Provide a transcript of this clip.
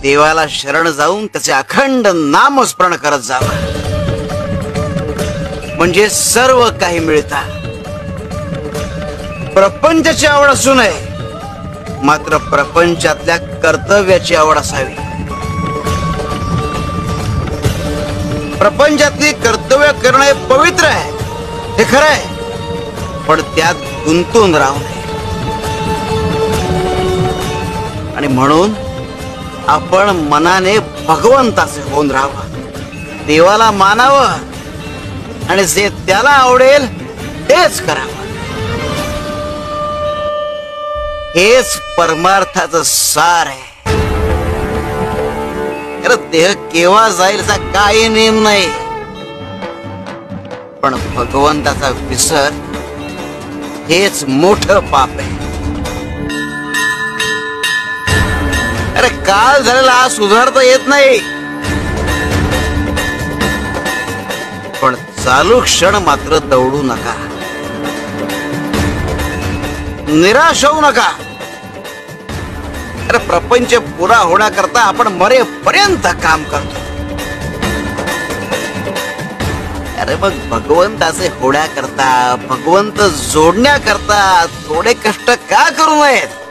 देवाला शरण जाऊन त्याचे अखंड नामस्मरण करत जावं, म्हणजे सर्व काही मिळतं. प्रपंचाची आवड असू नये, मात्र प्रपंचातल्या कर्तव्याची आवड असावी. प्रपंचातली कर्तव्य करणे पवित्र आहे, हे खरं आहे, पण त्यात गुंतून राहू नये. आणि म्हणून आपण मनाने भगवंताचे होऊन राहावं, देवाला मानावं आणि जे त्याला आवडेल तेच करावं. हेच परमार्थाचं सार आहे. देह केव्हा जाईल काही नेम नाही, पण भगवंताचा विसर हेच मोठं पाप आहे. अरे काल झालेला सुधारता येत नाही, पण चालू क्षण मात्र दौडू नका, निराश होऊ नका. अरे प्रपंच पुरा होण्याकरता आपण मरेपर्यंत काम करतो. अरे मग भगवंताचे होण्याकरता, भगवंत जोडण्याकरता थोडे कष्ट का करू नयेत?